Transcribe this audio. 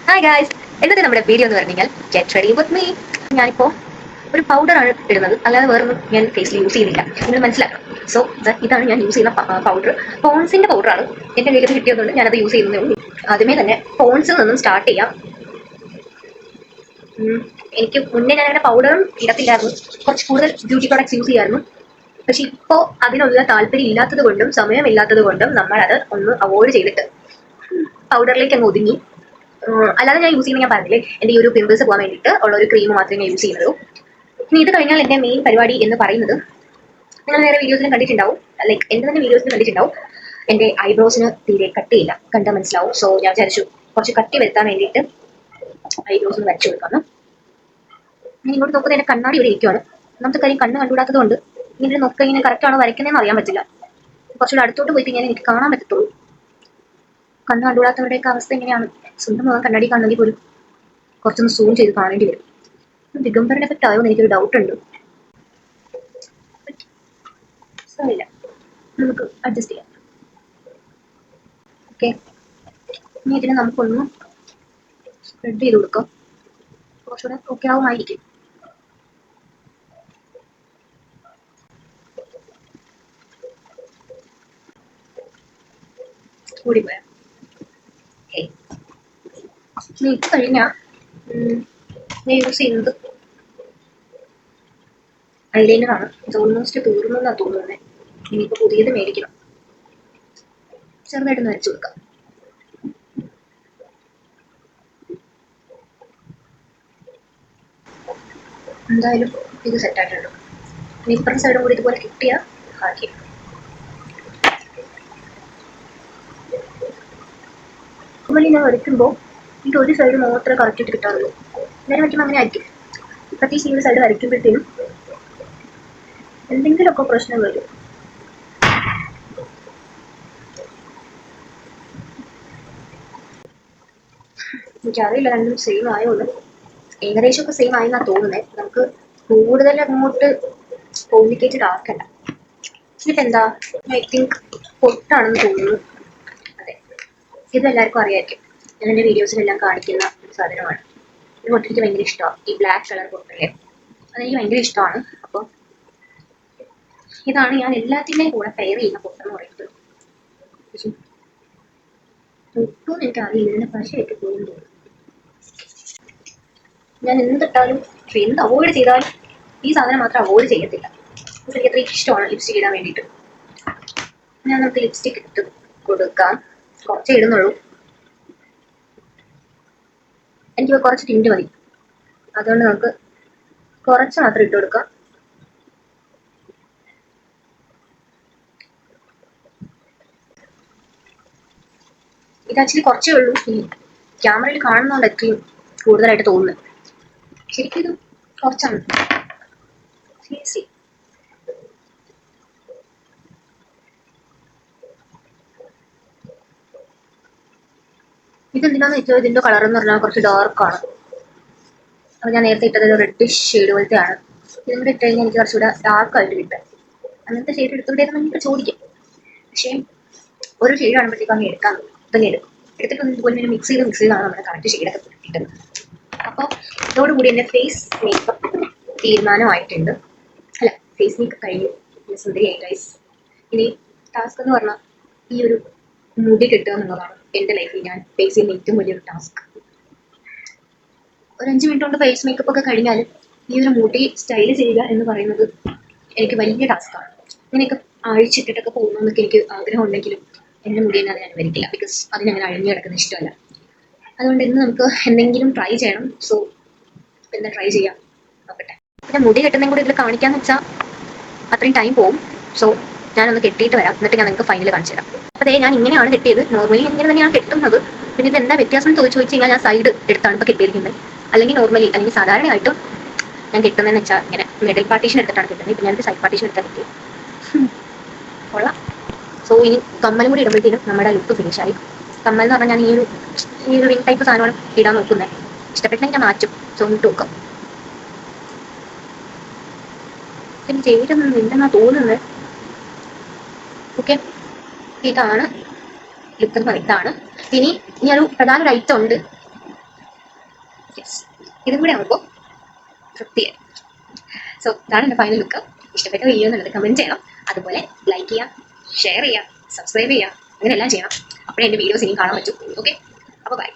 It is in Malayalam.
ഹായ് ഗായ്സ്, ഇന്നത്തെ നമ്മുടെ വീഡിയോ എന്ന് പറഞ്ഞാൽ ഗെറ്റ് റെഡി വിത്ത് മീ. ഞാനിപ്പോൾ ഒരു പൗഡറാണ് ഇടുന്നത്, അല്ലാതെ വേറൊന്നും ഞാൻ ഫേസിൽ യൂസ് ചെയ്യുന്നില്ല. നിങ്ങൾ മനസ്സിലാക്കണം. സോ ഇതാണ് ഞാൻ യൂസ് ചെയ്യുന്ന പൗഡർ. പോൺസിന്റെ പൗഡറാണ്. എൻ്റെ കയ്യിൽ കിട്ടിയതുകൊണ്ട് ഞാനത് യൂസ് ചെയ്യുന്നേ ഉള്ളൂ. ആദ്യമേ തന്നെ പോൺസിൽ നിന്നും സ്റ്റാർട്ട് ചെയ്യാം. എനിക്ക് മുന്നേ ഞാൻ അങ്ങനെ പൗഡറും ഇടത്തില്ലായിരുന്നു, കുറച്ച് കൂടുതൽ ബ്യൂട്ടി പ്രോഡക്ട്സ് യൂസ് ചെയ്യായിരുന്നു. പക്ഷെ ഇപ്പോൾ അതിനുള്ള താല്പര്യം ഇല്ലാത്തത് കൊണ്ടും സമയമില്ലാത്തത് കൊണ്ടും നമ്മളത് ഒന്ന് അവോയ്ഡ് ചെയ്തിട്ട് പൗഡറിലേക്ക് അങ്ങ് ഒതുങ്ങി. അല്ലാതെ ഞാൻ യൂസ് ചെയ്യുന്ന ഞാൻ പറഞ്ഞില്ലേ, എൻ്റെ ഈ ഒരു പിമ്പിൾസ് പോകാൻ വേണ്ടിയിട്ട് ഉള്ള ഒരു ക്രീം മാത്രമേ ഞാൻ യൂസ് ചെയ്യുന്നുള്ളൂ. ഇനി ഇത് കഴിഞ്ഞാൽ എൻ്റെ മെയിൻ പരിപാടി എന്ന് പറയുന്നത്, നിങ്ങൾ വേറെ വീഡിയോസിലും കണ്ടിട്ടുണ്ടാവും, ലൈക്ക് എൻ്റെ തന്നെ വീഡിയോസിലും കണ്ടിട്ടുണ്ടാവും, എൻ്റെ ഐബ്രോസിന് തീരെ കട്ടിയില്ല, കണ്ടാൽ മനസ്സിലാവും. സോ ഞാൻ വിചാരിച്ചു കുറച്ച് കട്ടി വരുത്താൻ വേണ്ടിയിട്ട് ഐബ്രോസിന് വരച്ചു കൊടുക്കാമെന്ന്. ഞാൻ ഇങ്ങോട്ട് നോക്കുന്നത് എൻ്റെ കണ്ണാടി ഇവിടെ ഇരിക്കുവാണ്. ഒന്നാമത്തെ കാര്യം കണ്ണ് കണ്ടുകൂടാത്തത് കൊണ്ട് ഇങ്ങനെ നോക്കുക, ഇങ്ങനെ കറക്റ്റാണോ വരയ്ക്കുന്നതെന്ന് അറിയാൻ പറ്റില്ല. കുറച്ചുകൂടെ അടുത്തോട്ട് പോയി കഴിഞ്ഞാൽ എനിക്ക് കാണാൻ പറ്റത്തുള്ളൂ. കണ്ണ് കണ്ടുകൂടാത്തവരുടെയൊക്കെ അവസ്ഥ എങ്ങനെയാണ്? സ്വന്തം മുഖം കണ്ണാടി കാണണമെങ്കിൽ പോലും കുറച്ചൊന്ന് സൂം ചെയ്ത് കാണേണ്ടി വരും. ദിഗംബറിന്റെ എഫക്റ്റ് ആയോ എന്ന് എനിക്കൊരു ഡൗട്ട് ഉണ്ട്. സാരില്ല, നമുക്ക് അഡ്ജസ്റ്റ് ചെയ്യാം. ഓക്കെ, ഇനി ഇതിനെ നമുക്കൊന്ന് സ്പ്രെഡ് ചെയ്ത് കൊടുക്കാം. കുറച്ചുകൂടെ ഓക്കെ ആവുമായിരിക്കും. കൂടിപ്പോയാ ഇത് കഴിഞ്ഞാൽ ഞാൻ യൂസ് ചെയ്യുന്നത് ഐലൈനറാണ്. ഇത് ഓൾമോസ്റ്റ് തീർന്നെന്നാണ് തോന്നുന്നത്. ഇനിയിപ്പോൾ പുതിയത് മേടിക്കണം. ചെറുതായിട്ടൊന്ന് വരച്ചു കൊടുക്കാം. എന്തായാലും ഇത് സെറ്റായിട്ടുണ്ട്. ഇനി ഇപ്പുറത്തെ സൈഡും കൂടി ഇതുപോലെ കിട്ടിയാൽ ആക്കി. അതുപോലെ ഞാൻ വരയ്ക്കുമ്പോൾ ഇത് ഒരു സൈഡ് മാത്രമേ കറക്റ്റിട്ട് കിട്ടാറുള്ളൂ. നേരെ വയ്ക്കുമ്പോൾ അങ്ങനെ ആയിരിക്കും. പ്രത്യേകിച്ച് ഈ ഒരു സൈഡ് വരയ്ക്കുമ്പോഴത്തേനും എന്തെങ്കിലുമൊക്കെ പ്രശ്നം വരും. എനിക്കറിയില്ല രണ്ടും സെയിം ആയോന്ന്. ഏകദേശമൊക്കെ സെയിം ആയെന്നാണ് തോന്നുന്നത്. നമുക്ക് കൂടുതൽ അങ്ങോട്ട് കോംപ്ലിക്കേറ്റഡ് ആക്കണ്ട. ഇതിപ്പോൾ എന്താ, ഐ തിങ്ക് പൊട്ടാണെന്ന് തോന്നുന്നു. അതെ, ഇത് എല്ലാവർക്കും അറിയായിരിക്കും. ഞാൻ എൻ്റെ വീഡിയോസിലെല്ലാം കാണിക്കുന്ന ഒരു സാധനമാണ്. ഇത് പൊട്ട് എനിക്ക് ഭയങ്കര ഇഷ്ടമാണ്. ഈ ബ്ലാക്ക് കളർ പൊട്ടല്ലേ, അതെനിക്ക് ഭയങ്കര ഇഷ്ടമാണ്. അപ്പോൾ ഇതാണ് ഞാൻ എല്ലാത്തിൻ്റെയും കൂടെ പെയർ ചെയ്യുന്ന പൊട്ടെന്ന് പറയുന്നത്. ഒട്ടും എനിക്കറിയില്ല, ഇതിൻ്റെ പശയൊക്കെ പോകുന്നു തോന്നുന്നു. ഞാൻ എന്തിട്ടാലും എന്ത് അവോയ്ഡ് ചെയ്താലും ഈ സാധനം മാത്രം അവോയ്ഡ് ചെയ്യത്തില്ല. എനിക്ക് അത്ര ഇഷ്ടമാണ് ലിപ്സ്റ്റിക് ഇടാൻ വേണ്ടിയിട്ട്. ഞാൻ നമുക്ക് ലിപ്സ്റ്റിക് ഇട്ട് കൊടുക്കാം. കുറച്ചേ ഇടുന്നുള്ളൂ. എനിക്ക് കുറച്ച് ടിൻറ്റ് മതി, അതുകൊണ്ട് നമുക്ക് കുറച്ച് മാത്രം ഇട്ട് കൊടുക്കാം. ഇത് ആക്ച്വലി കുറച്ചേ ഉള്ളൂ. ഈ ക്യാമറയിൽ കാണുന്നതുകൊണ്ട് അത്രയും കൂടുതലായിട്ട് തോന്നുന്നത്. ശരിക്കും ഇത് കുറച്ചാണ്. സീരിയസ്ലി ഇതെന്തിനാന്ന് വെച്ചാൽ ഇതിൻ്റെ കളർ എന്ന് പറഞ്ഞാൽ കുറച്ച് ഡാർക്കാണ്. അപ്പോൾ ഞാൻ നേരത്തെ ഇട്ടത് ഒരു റെഡിഷ് ഷെയ്ഡ് പോലത്തെയാണ്. ഇതും കൂടെ ഇട്ട് കഴിഞ്ഞാൽ എനിക്ക് കുറച്ചുകൂടെ ഡാർക്കായിട്ട് കിട്ടും. അങ്ങനത്തെ ഷെയ്ഡ് എടുത്തുകൊണ്ടേന്ന് നമുക്ക് ചോദിക്കും. പക്ഷേ ഒരു ഷെയ്ഡ് ആകുമ്പോഴത്തേക്കും അങ്ങ് എടുക്കാൻ തന്നെ എടുക്കും. എടുത്തിട്ട് ഇതുപോലെ മിക്സ് ചെയ്താണ് നമ്മുടെ കറക്റ്റ് ഷെയ്ഡൊക്കെ കിട്ടുന്നത്. അപ്പോൾ ഇതോടുകൂടി എൻ്റെ ഫേസ് മേക്കപ്പ് തീരുമാനമായിട്ടുണ്ട്. അല്ല, ഫേസ് മേക്കപ്പ് കഴിഞ്ഞു. സുന്ദരിയായി ഗൈസ്. ഇനി ടാസ്ക് എന്ന് പറഞ്ഞാൽ ഈ ഒരു മുടി കെട്ടുക എന്നുള്ളതാണ് എൻ്റെ ലൈഫിൽ ഞാൻ ഫേസ് ചെയ്യുന്ന ഏറ്റവും വലിയൊരു ടാസ്ക്. ഒരു 5 മിനിറ്റ് കൊണ്ട് ഫേസ് മേക്കപ്പ് ഒക്കെ കഴിഞ്ഞാൽ ഈ ഒരു മുടി സ്റ്റൈൽ ചെയ്യുക എന്ന് പറയുന്നത് എനിക്ക് വലിയ ടാസ്ക്കാണ്. ഇങ്ങനെയൊക്കെ അഴിച്ചിട്ടിട്ടൊക്കെ പോകുന്നതെന്നൊക്കെ എനിക്ക് ആഗ്രഹം ഉണ്ടെങ്കിലും എൻ്റെ മുടി തന്നെ അതിന് അനുവദിക്കില്ല. ബിക്കോസ് അതിനങ്ങനെ അഴിഞ്ഞു കിടക്കുന്ന ഇഷ്ടമല്ല. അതുകൊണ്ട് ഇന്ന് നമുക്ക് എന്തെങ്കിലും ട്രൈ ചെയ്യണം. സോ എന്താ ട്രൈ ചെയ്യാം നോക്കട്ടെ. പിന്നെ മുടി കെട്ടുന്നതും കൂടി ഇതിൽ കാണിക്കാന്ന് വെച്ചാൽ അത്രയും ടൈം പോകും. സോ ഞാനൊന്ന് കെട്ടിയിട്ട് വരാം, എന്നിട്ട് ഞാൻ നിങ്ങൾക്ക് ഫൈനൽ കാണിച്ചു തരാം. അപ്പോൾ ഞാൻ ഇങ്ങനെയാണ് കെട്ടിയത്. നോർമലി ഇങ്ങനെ തന്നെയാണ് കെട്ടുന്നത്. പിന്നെ ഇത് എന്താ വ്യത്യാസം എന്ന് ചോദിച്ചു കഴിഞ്ഞാൽ ഞാൻ സൈഡ് എടുത്താണ് ഇപ്പോൾ കെട്ടിയിരിക്കുന്നത്. അല്ലെങ്കിൽ നോർമലി അല്ലെങ്കിൽ സാധാരണയായിട്ടും ഞാൻ കെട്ടുന്നതെന്ന് വെച്ചാൽ ഇങ്ങനെ മിഡിൽ പാർട്ടീഷൻ എടുത്തിട്ടാണ് കെട്ടുന്നത്. ഇപ്പം ഞാനൊരു സൈഡ് പാർട്ടീഷൻ എടുത്താൽ കെട്ടി കൊള്ളാം. സോ ഇനി കമ്മലും കൂടി ഇടുമ്പോഴത്തേനും നമ്മുടെ ലുക്ക് ഫിനിഷായി. കമ്മൽ എന്ന് പറഞ്ഞാൽ ഞാൻ ഈ ഒരു റിംഗ് ടൈപ്പ് സാധനമാണ് ഇടാൻ നോക്കുന്നത്. ഇഷ്ടപ്പെട്ടെങ്കിൽ ഞാൻ മാറ്റും. സോ ഇട്ട് നോക്കാം. പിന്നെ ചെയ്തിട്ടൊന്നും എന്തെന്നാ തോന്നുന്നത്. ഓക്കെ, ഇതാണ് ലുക്ക് എന്ന് പറയുന്നതാണ്. ഇനി ഒരു പ്രധാന ഒരു ഐറ്റം ഉണ്ട്. യെസ്, ഇതും കൂടെ ആകുമ്പോൾ തൃപ്തിയായി. സോ ഇതാണ് എൻ്റെ ഫൈനൽ ലുക്ക്. ഇഷ്ടപ്പെട്ട വീഡിയോ എന്നുള്ളത് കമൻറ്റ് ചെയ്യണം. അതുപോലെ ലൈക്ക് ചെയ്യാം, ഷെയർ ചെയ്യാം, സബ്സ്ക്രൈബ് ചെയ്യാം, അങ്ങനെ എല്ലാം ചെയ്യണം. അപ്പോഴേ എൻ്റെ വീഡിയോസ് ഇനിയും കാണാൻ പറ്റും. ഓക്കെ, അപ്പോൾ ബൈ.